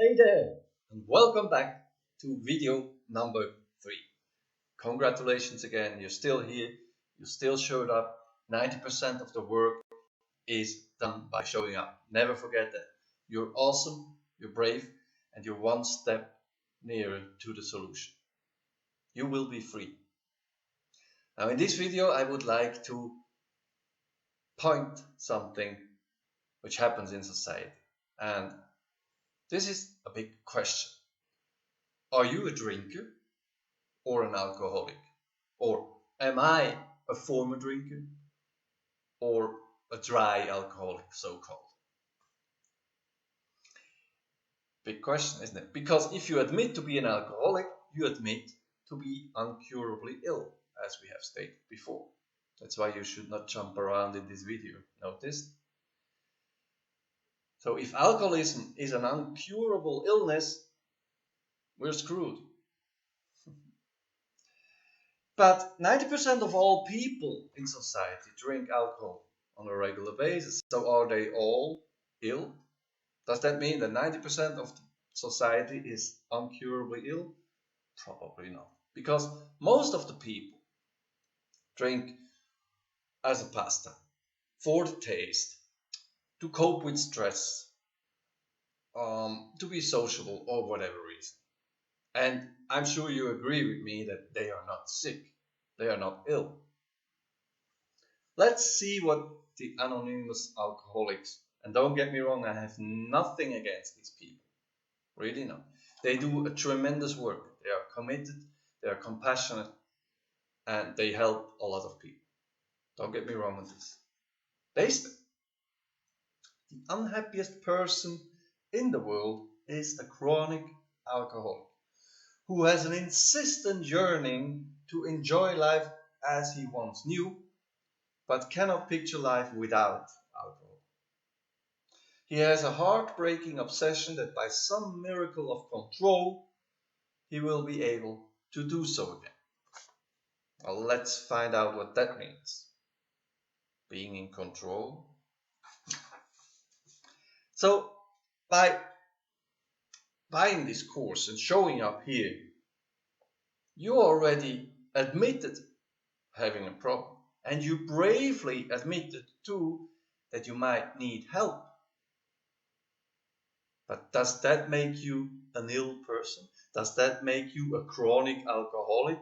Hey there, and welcome back to video number 3. Congratulations again, you're still here, you still showed up. 90% of the work is done by showing up. Never forget that. You're awesome, you're brave, and you're one step nearer to the solution. You will be free. Now, in this video, I would like to point something which happens in society. And this is a big question. Are you a drinker or an alcoholic? Or am I a former drinker or a dry alcoholic, so-called? Big question, isn't it? Because if you admit to be an alcoholic, you admit to be incurably ill, as we have stated before. That's why you should not jump around in this video. Notice? So if alcoholism is an incurable illness, we're screwed. But 90% of all people in society drink alcohol on a regular basis. So are they all ill? Does that mean that 90% of society is incurably ill? Probably not. Because most of the people drink as a pastime, for the taste, to cope with stress, to be sociable or whatever reason. And I'm sure you agree with me that they are not sick. They are not ill. Let's see what the anonymous alcoholics, and don't get me wrong, I have nothing against these people. Really not. They do a tremendous work. They are committed, they are compassionate, and they help a lot of people. Don't get me wrong with this. They say the unhappiest person in the world is a chronic alcoholic who has an insistent yearning to enjoy life as he once knew, but cannot picture life without alcohol. He has a heartbreaking obsession that by some miracle of control, he will be able to do so again. Well, let's find out what that means. Being in control. So, by buying this course and showing up here, you already admitted having a problem. And you bravely admitted too that you might need help. But does that make you an ill person? Does that make you a chronic alcoholic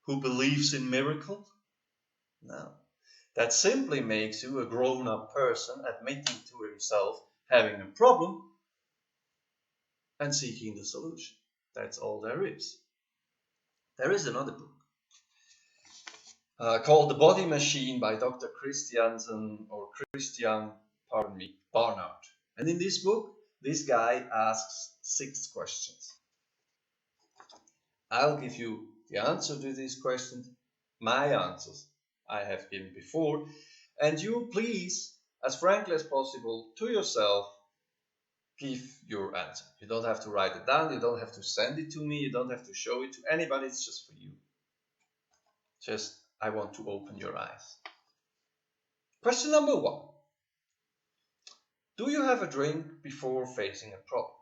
who believes in miracles? No. That simply makes you a grown-up person admitting to himself having a problem and seeking the solution. That's all there is. There is another book called The Body Machine by Dr. Christian Barnard. And in this book, this guy asks 6 questions. I'll give you the answer to these questions, my answers I have given before, and you please, as frankly as possible to yourself, give your answer. You don't have to write it down, you don't have to send it to me, you don't have to show it to anybody, it's just for you. I want to open your eyes. Question number 1. Do you have a drink before facing a problem?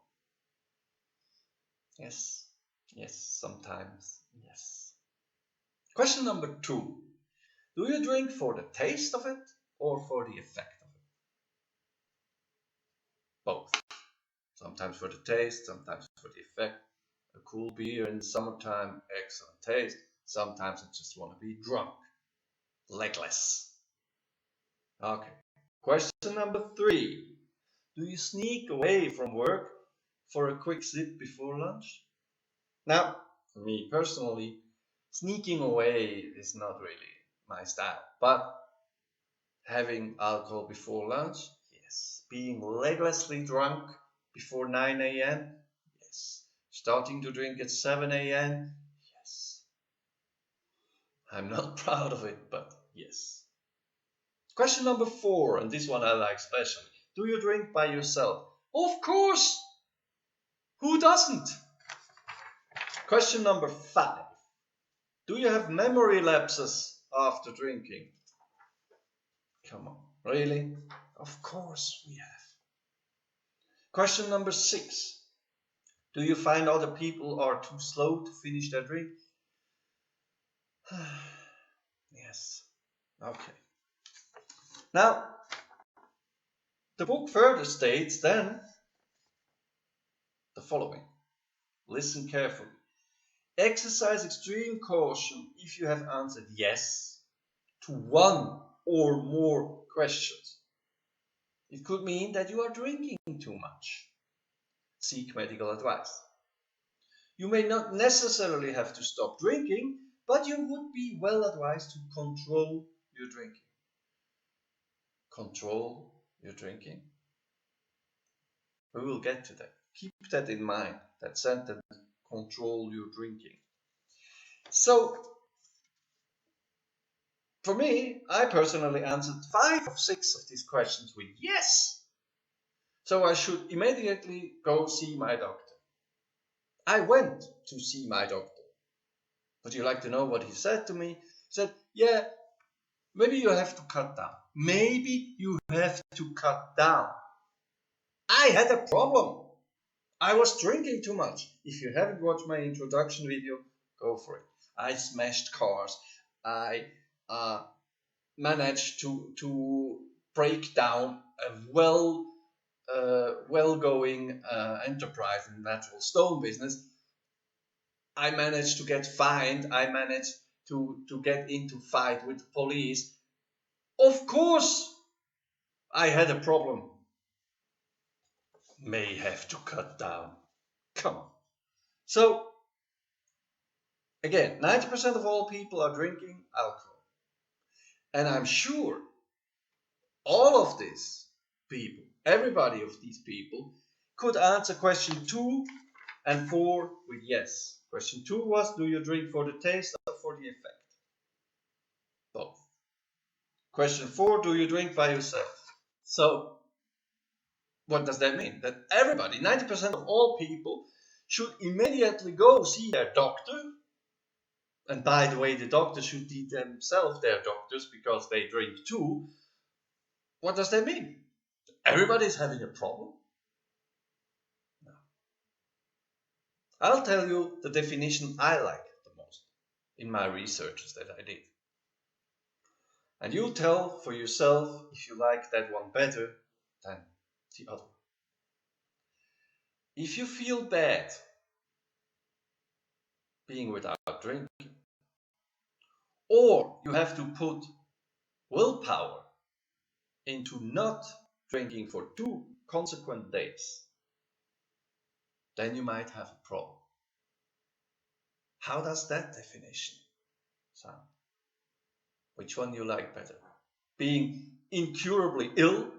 Yes, sometimes, yes. Question number 2. Do you drink for the taste of it or for the effect of it? Both. Sometimes for the taste, sometimes for the effect. A cool beer in the summertime, excellent taste. Sometimes I just want to be drunk. Legless. Okay. Question number 3. Do you sneak away from work for a quick sip before lunch? Now, for me personally, sneaking away is not really my style. But having alcohol before lunch, yes. Being leglessly drunk before 9 a.m., yes. Starting to drink at 7 a.m., yes. I'm not proud of it, but yes. Question number 4, and this one I like especially. Do you drink by yourself? Of course! Who doesn't? Question number 5. Do you have memory lapses after drinking? Come on, really? Of course we have. Question number 6. Do you find other people are too slow to finish their drink? Yes. Okay. Now, the book further states then the following. Listen carefully. Exercise extreme caution if you have answered yes to one or more questions. It could mean that you are drinking too much. Seek medical advice. You may not necessarily have to stop drinking, but you would be well advised to control your drinking. Control your drinking. We will get to that. Keep that in mind, that sentence, control your drinking. So, for me, I personally answered 5 of 6 of these questions with yes. So I should immediately go see my doctor. I went to see my doctor. Would you like to know what he said to me? He said, yeah, maybe you have to cut down. Maybe you have to cut down. I had a problem. I was drinking too much. If you haven't watched my introduction video, go for it. I smashed cars. I managed to break down a well-going enterprise in the natural stone business. I managed to get fined. I managed to get into fight with the police. Of course, I had a problem. May have to cut down. Come on. So, again, 90% of all people are drinking alcohol. And I'm sure all of these people, everybody of these people, could answer question 2 and 4 with yes. Question 2 was, do you drink for the taste or for the effect? Both. Question 4, do you drink by yourself? So, what does that mean? That everybody, 90% of all people, should immediately go see their doctor. And by the way, the doctors should be themselves their doctors because they drink too. What does that mean? Everybody's having a problem? No. I'll tell you the definition I like the most in my researches that I did. And you tell for yourself if you like that one better than the other. If you feel bad being without drinking, or you have to put willpower into not drinking for 2 consequent days, then you might have a problem. How does that definition sound? Which one you like better? Being incurably ill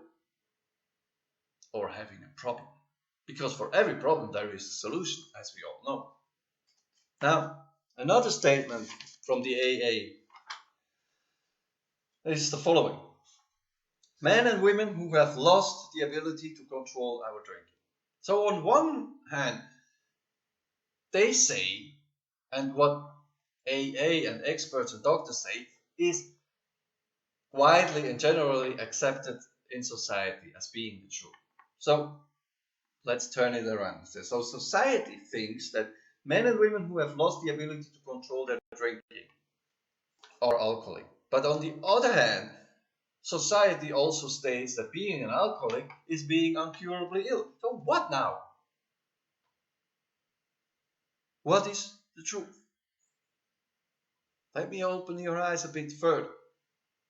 or having a problem? Because for every problem there is a solution, as we all know. Now, another statement from the AA is the following. Men and women who have lost the ability to control our drinking. So on one hand, they say, and what AA and experts and doctors say is widely and generally accepted in society as being the truth. So let's turn it around. So society thinks that men and women who have lost the ability to control their drinking are alcoholic. But on the other hand, society also states that being an alcoholic is being incurably ill. So what now? What is the truth? Let me open your eyes a bit further.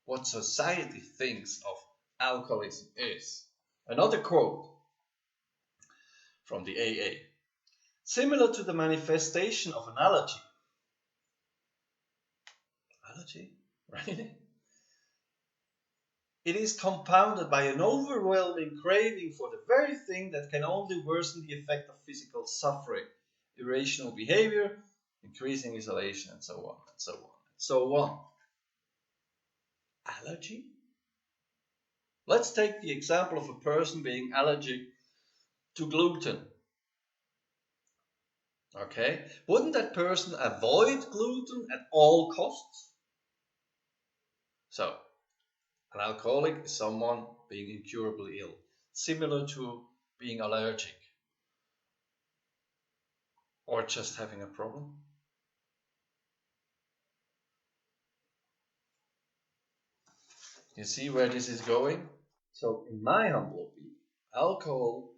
What society thinks of alcoholism is. Another quote from the AA. Similar to the manifestation of an allergy. Allergy? Really? It is compounded by an overwhelming craving for the very thing that can only worsen the effect of physical suffering, irrational behavior, increasing isolation, and so on, and so on, and so on. Allergy? Let's take the example of a person being allergic to gluten. Okay, wouldn't that person avoid gluten at all costs? So, an alcoholic is someone being incurably ill, similar to being allergic. or just having a problem. You see where this is going? So in my humble opinion, alcohol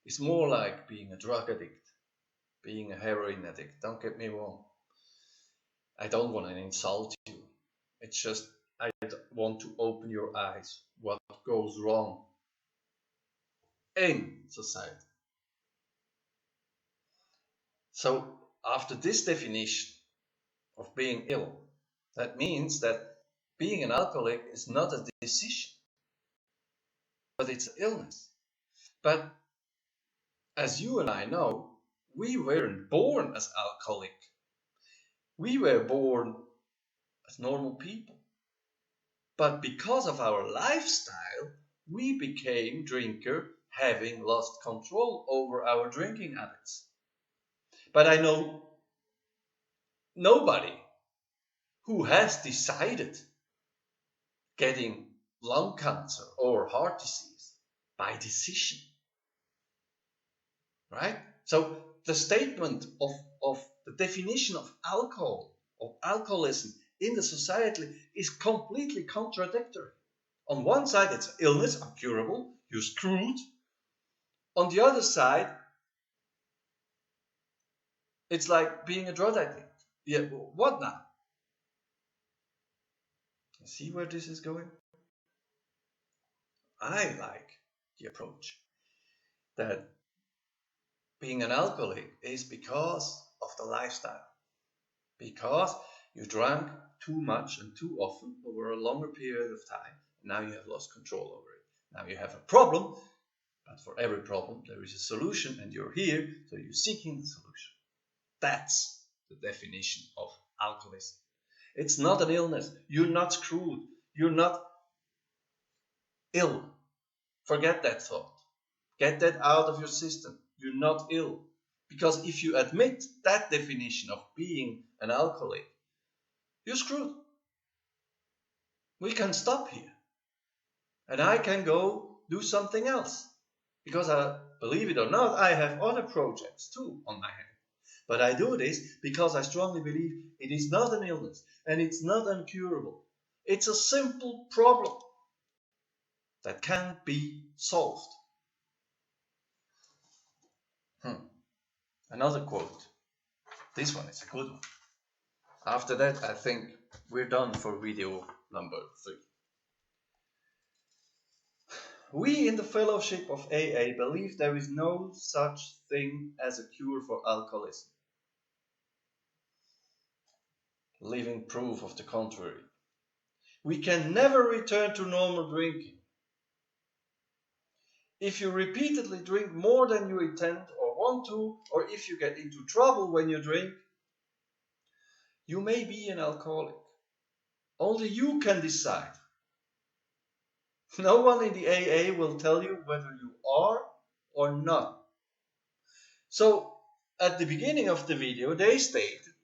is more like being a drug addict, being a heroin addict. Don't get me wrong. I don't want to insult you. It's just I want to open your eyes what goes wrong in society. So after this definition of being ill, that means that being an alcoholic is not a decision, but it's an illness. But as you and I know, we weren't born as alcoholic. We were born as normal people. But because of our lifestyle, we became drinker, having lost control over our drinking habits. But I know nobody who has decided getting lung cancer or heart disease by decision. Right? So the statement of the definition of alcohol, of alcoholism in the society is completely contradictory. On one side, it's illness, incurable, you're screwed. On the other side, it's like being a drug addict. Yeah, what now? You see where this is going? I like the approach that being an alcoholic is because of the lifestyle. Because you drank too much and too often over a longer period of time. Now you have lost control over it. Now you have a problem, but for every problem there is a solution, and you're here, so you're seeking the solution. That's the definition of alcoholism. It's not an illness. You're not screwed. You're not ill. Forget that thought. Get that out of your system. You're not ill. Because if you admit that definition of being an alcoholic, you're screwed. We can stop here. And I can go do something else. Because believe it or not, I have other projects too on my hand. But I do this because I strongly believe it is not an illness and it's not incurable. It's a simple problem that can be solved. Another quote. This one is a good one. After that, I think we're done for video number 3. We in the Fellowship of AA believe there is no such thing as a cure for alcoholism. Living proof of the contrary. We can never return to normal drinking. If you repeatedly drink more than you intend or want to, or if you get into trouble when you drink, you may be an alcoholic. Only you can decide. No one in the AA will tell you whether you are or not. So, at the beginning of the video, they stated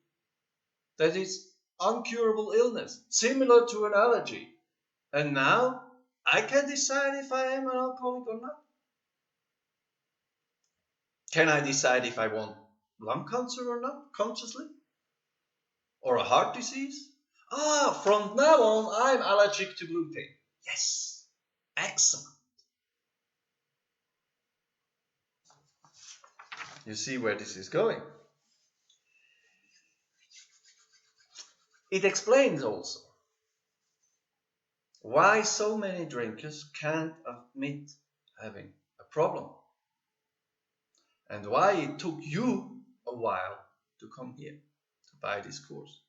that it's incurable illness, similar to an allergy. And now, I can decide if I am an alcoholic or not. Can I decide if I want lung cancer or not, consciously? Or a heart disease? From now on, I'm allergic to gluten. Yes, excellent. You see where this is going? It explains also why so many drinkers can't admit having a problem. And why it took you a while to come here to buy this course.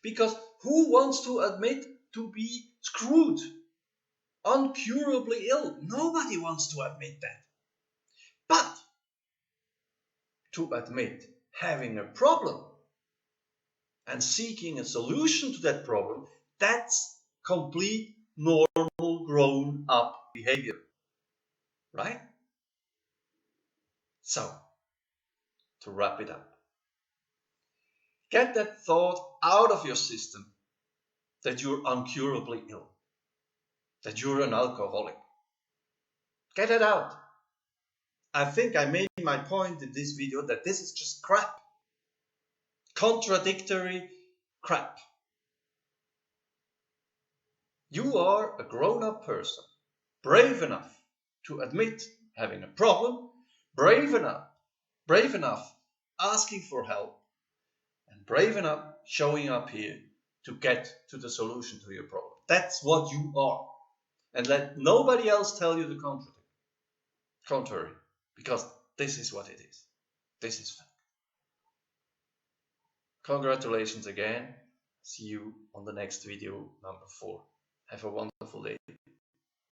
Because who wants to admit to be screwed, incurably ill? Nobody wants to admit that. But to admit having a problem and seeking a solution to that problem, that's complete normal grown up behavior. Right? So, to wrap it up, get that thought out of your system that you're incurably ill, that you're an alcoholic. Get it out. I think I made my point in this video that this is just crap. contradictory crap. You are a grown-up person, brave enough to admit having a problem, brave enough asking for help, and brave enough showing up here to get to the solution to your problem. That's what you are. And let nobody else tell you the contrary, because this is what it is. This is fact. Congratulations again. See you on the next video, number 4. Have a wonderful day.